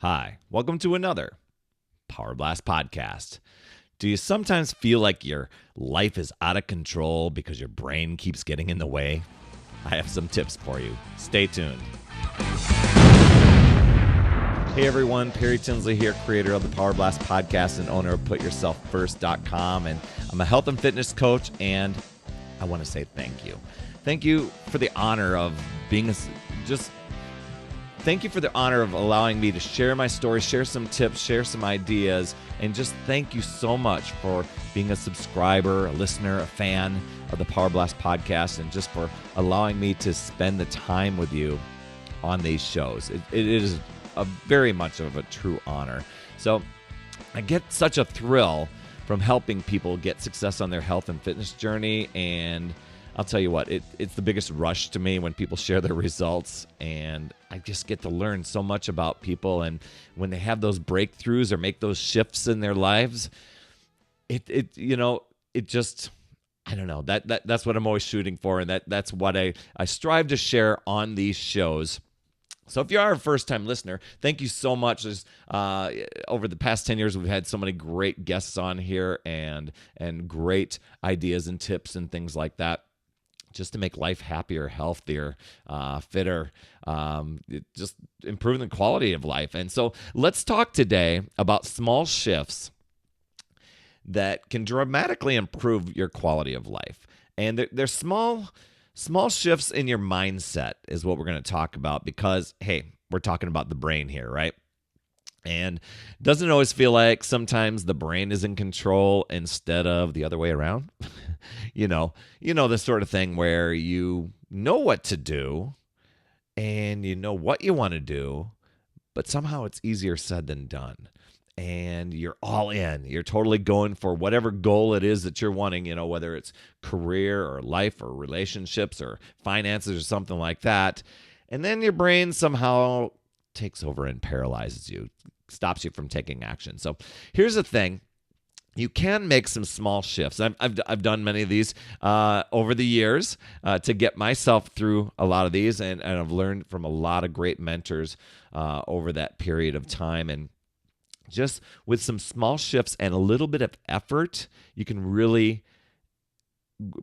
Hi, welcome to another Power Blast podcast. Do you sometimes feel like your life is out of control because your brain keeps getting in the way? I have some tips for you. Stay tuned. Hey everyone, Perry Tinsley here, creator of the Power Blast podcast and owner of PutYourselfFirst.com. And I'm a health and fitness coach, and I want to say thank you. Thank you for the honor of being Thank you for the honor of allowing me to share my story, share some tips, share some ideas, and just thank you so much for being a subscriber, a listener, a fan of the Power Blast podcast, and just for allowing me to spend the time with you on these shows. It is very much of a true honor. So I get such a thrill from helping people get success on their health and fitness journey, and I'll tell you what, it's the biggest rush to me when people share their results, and I just get to learn so much about people. And when they have those breakthroughs or make those shifts in their lives, I don't know, that's what I'm always shooting for, and that's what I strive to share on these shows. So if you are a first-time listener, thank you so much. Over the past 10 years, we've had so many great guests on here and great ideas and tips and things like that, just to make life happier, healthier, fitter, just improving the quality of life. And so let's talk today about small shifts that can dramatically improve your quality of life. And they're small shifts in your mindset is what we're going to talk about, because, hey, we're talking about the brain here, right? And doesn't it always feel like sometimes the brain is in control instead of the other way around? you know the sort of thing where you know what to do and you know what you want to do, but somehow it's easier said than done. And you're all in. You're totally going for whatever goal it is that you're wanting, whether it's career or life or relationships or finances or something like that. And then your brain somehow takes over and paralyzes you, stops you from taking action. So here's the thing. You can make some small shifts. I've done many of these over the years to get myself through a lot of these, and I've learned from a lot of great mentors over that period of time. And just with some small shifts and a little bit of effort, you can really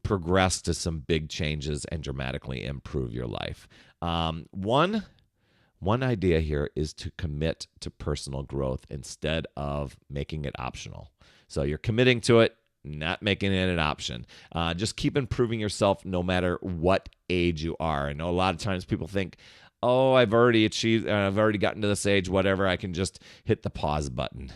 progress to some big changes and dramatically improve your life. One idea here is to commit to personal growth instead of making it optional. So you're committing to it, not making it an option. Just keep improving yourself no matter what age you are. I know a lot of times people think, oh, I've already achieved, I've already gotten to this age, whatever, I can just hit the pause button.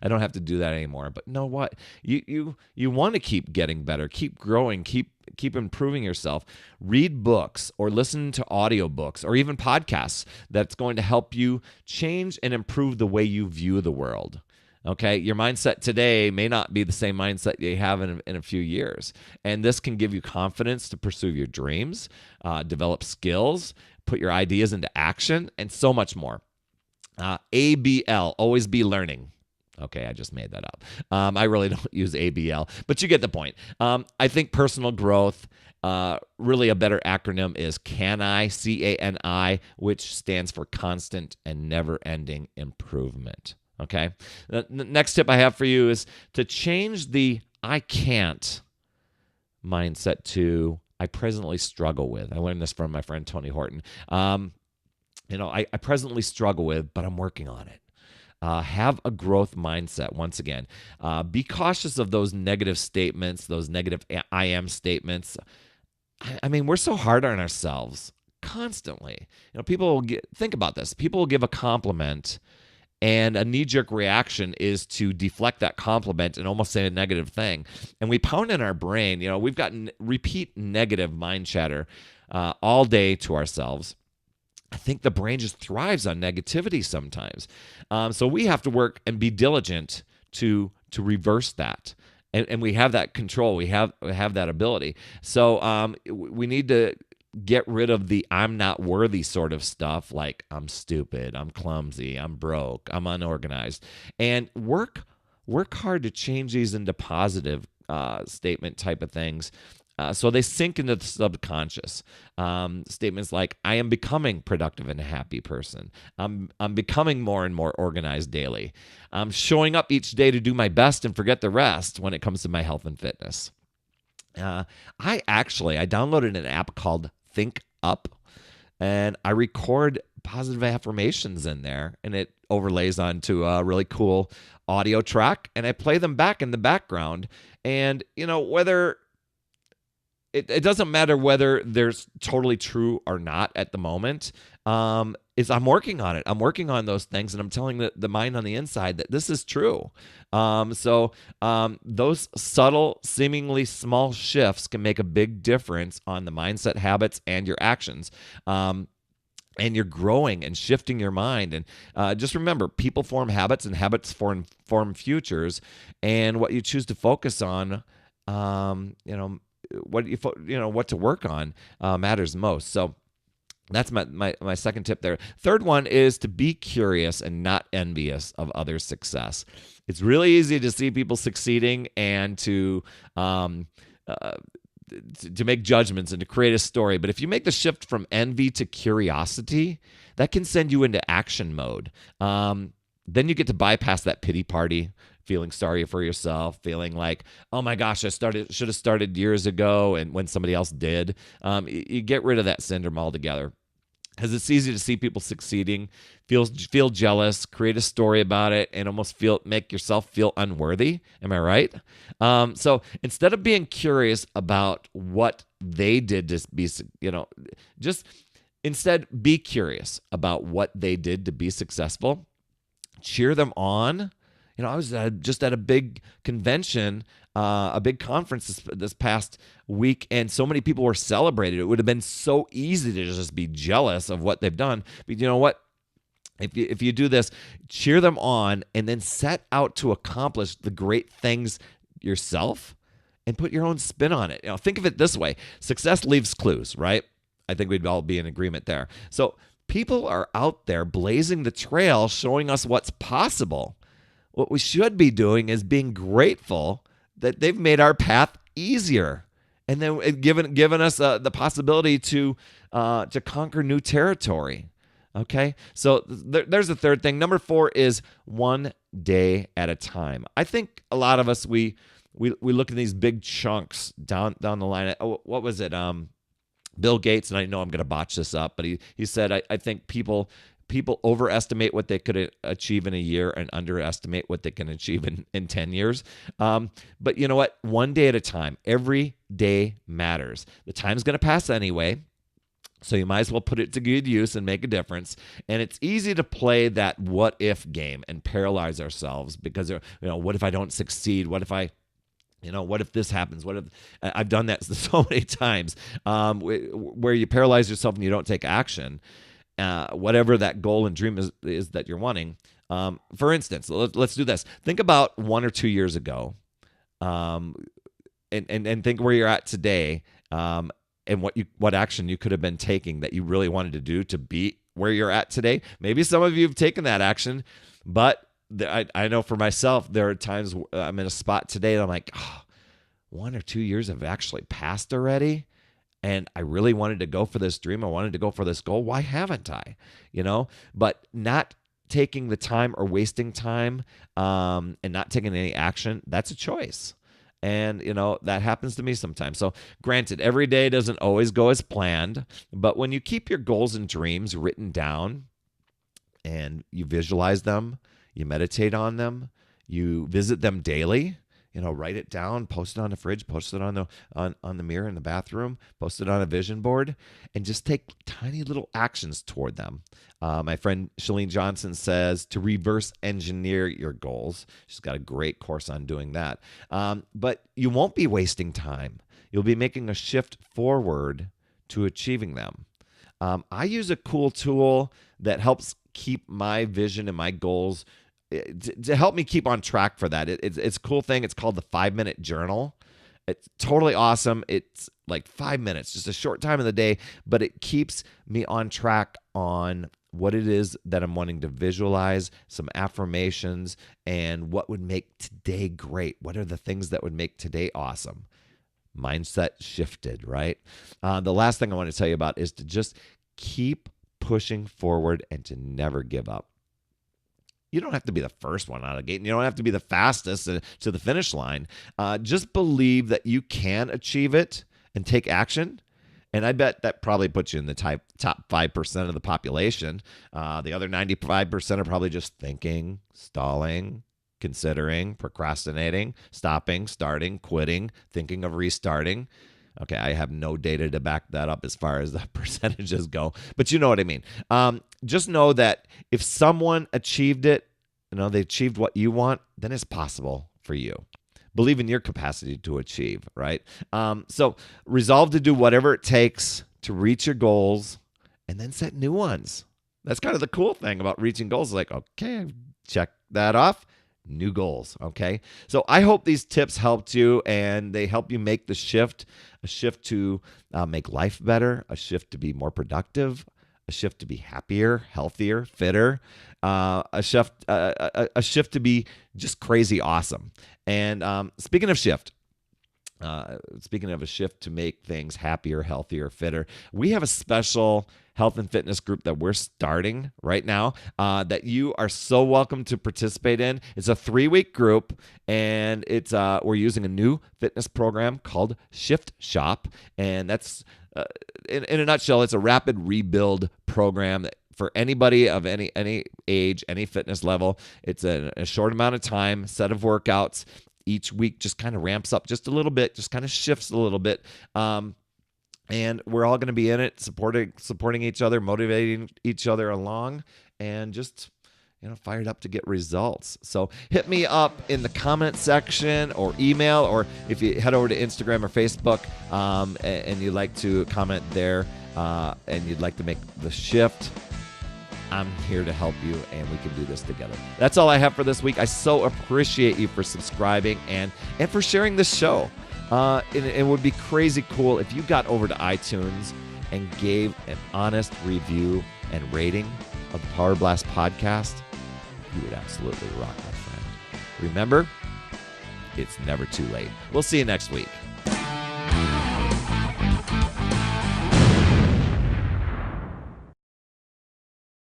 I don't have to do that anymore. But know what? You want to keep getting better, keep growing, keep improving yourself. Read books or listen to audiobooks or even podcasts that's going to help you change and improve the way you view the world. Okay, your mindset today may not be the same mindset you have in a few years. And this can give you confidence to pursue your dreams, develop skills, put your ideas into action, and so much more. ABL, always be learning. Okay, I just made that up. I really don't use ABL, but you get the point. I think personal growth, really a better acronym is CANI, CANI, which stands for constant and never-ending improvement. Okay. The next tip I have for you is to change the I can't mindset to I presently struggle with. I learned this from my friend Tony Horton. I presently struggle with, but I'm working on it. Have a growth mindset. Once again, be cautious of those negative statements, those negative I am statements. I mean, we're so hard on ourselves constantly. Think about this. People will give a compliment, and a knee-jerk reaction is to deflect that compliment and almost say a negative thing. And we pound in our brain. We've got repeat negative mind chatter all day to ourselves. I think the brain just thrives on negativity sometimes. So we have to work and be diligent to reverse that. And we have that control. We have that ability. So we need to get rid of the I'm not worthy sort of stuff, like I'm stupid, I'm clumsy, I'm broke, I'm unorganized, and work hard to change these into positive statement type of things. So they sink into the subconscious. Statements like, I am becoming productive and a happy person. I'm becoming more and more organized daily. I'm showing up each day to do my best and forget the rest when it comes to my health and fitness. I downloaded an app called Think Up, and I record positive affirmations in there, and it overlays onto a really cool audio track, and I play them back in the background. And whether it doesn't matter whether they're totally true or not at the moment, is I'm working on it. I'm working on those things, and I'm telling the mind on the inside that this is true. So those subtle, seemingly small shifts can make a big difference on the mindset, habits, and your actions. And you're growing and shifting your mind. And just remember, people form habits, and habits form futures. And what you choose to focus on, what to work on matters most. So that's my second tip there. Third one is to be curious and not envious of others' success. It's really easy to see people succeeding and to make judgments and to create a story. But if you make the shift from envy to curiosity, that can send you into action mode. Then you get to bypass that pity party, feeling sorry for yourself, feeling like, oh my gosh, should have started years ago, and when somebody else did. You get rid of that syndrome altogether. Because it's easy to see people succeeding, feel jealous, create a story about it, and almost make yourself feel unworthy. Am I right? So instead of being curious about what they did to be, just instead be curious about what they did to be successful. Cheer them on. I was just at a big convention, a big conference this past week, and so many people were celebrating. It would have been so easy to just be jealous of what they've done. But you know what? If you do this, cheer them on, and then set out to accomplish the great things yourself and put your own spin on it. Think of it this way. Success leaves clues, right? I think we'd all be in agreement there. So people are out there blazing the trail, showing us what's possible. What we should be doing is being grateful that they've made our path easier, and then given us the possibility to conquer new territory. Okay, so there's the third thing. Number 4 is one day at a time. I think a lot of us we look at these big chunks down the line. What was it? Bill Gates, and I know I'm going to botch this up, but he said I think people overestimate what they could achieve in a year and underestimate what they can achieve in 10 years. But you know what? One day at a time. Every day matters. The time's going to pass anyway, so you might as well put it to good use and make a difference. And it's easy to play that what-if game and paralyze ourselves because, what if I don't succeed? What if what if this happens? What if I've done that so many times where you paralyze yourself and you don't take action. Whatever that goal and dream is that you're wanting. For instance, let's do this. Think about 1 or 2 years ago, and think where you're at today, and what action you could have been taking that you really wanted to do to be where you're at today. Maybe some of you have taken that action, but I know for myself, there are times I'm in a spot today that I'm like, 1 or 2 years have actually passed already. And I really wanted to go for this dream. I wanted to go for this goal. Why haven't I? But not taking the time or wasting time and not taking any action, that's a choice. And, that happens to me sometimes. So granted, every day doesn't always go as planned. But when you keep your goals and dreams written down and you visualize them, you meditate on them, you visit them daily, write it down, post it on the fridge, post it on the mirror in the bathroom, post it on a vision board, and just take tiny little actions toward them. My friend Shalene Johnson says to reverse engineer your goals. She's got a great course on doing that. But you won't be wasting time. You'll be making a shift forward to achieving them. I use a cool tool that helps keep my vision and my goals to help me keep on track for that. It's a cool thing. It's called the 5-minute journal. It's totally awesome. It's like 5 minutes, just a short time of the day, but it keeps me on track on what it is that I'm wanting to visualize, some affirmations, and what would make today great. What are the things that would make today awesome? mindset shifted, right? The last thing I want to tell you about is to just keep pushing forward and to never give up. You don't have to be the first one out of the gate. And you don't have to be the fastest to the finish line. Just believe that you can achieve it and take action. And I bet that probably puts you in the top 5% of the population. The other 95% are probably just thinking, stalling, considering, procrastinating, stopping, starting, quitting, thinking of restarting. Okay, I have no data to back that up as far as the percentages go, but you know what I mean. Just know that if someone achieved it, they achieved what you want, then it's possible for you. Believe in your capacity to achieve, right? So resolve to do whatever it takes to reach your goals and then set new ones. That's kind of the cool thing about reaching goals. Like, okay, check that off. New goals, okay? So I hope these tips helped you and they help you make the shift, a shift to make life better, a shift to be more productive, a shift to be happier, healthier, fitter, a shift to be just crazy awesome. And speaking of a shift to make things happier, healthier, fitter, we have a special health and fitness group that we're starting right now that you are so welcome to participate in. It's a 3-week group, and it's we're using a new fitness program called Shift Shop, and that's in a nutshell, it's a rapid rebuild program that for anybody of any age, any fitness level. It's a short amount of time, set of workouts. Each week just kind of ramps up just a little bit, just kind of shifts a little bit. And we're all going to be in it, supporting each other, motivating each other along, and just fired up to get results. So hit me up in the comment section or email, or if you head over to Instagram or Facebook and you'd like to comment there and you'd like to make the shift, I'm here to help you, and we can do this together. That's all I have for this week. I so appreciate you for subscribing and for sharing this show. It would be crazy cool if you got over to iTunes and gave an honest review and rating of the Power Blast podcast. You would absolutely rock, my friend. Remember, it's never too late. We'll see you next week.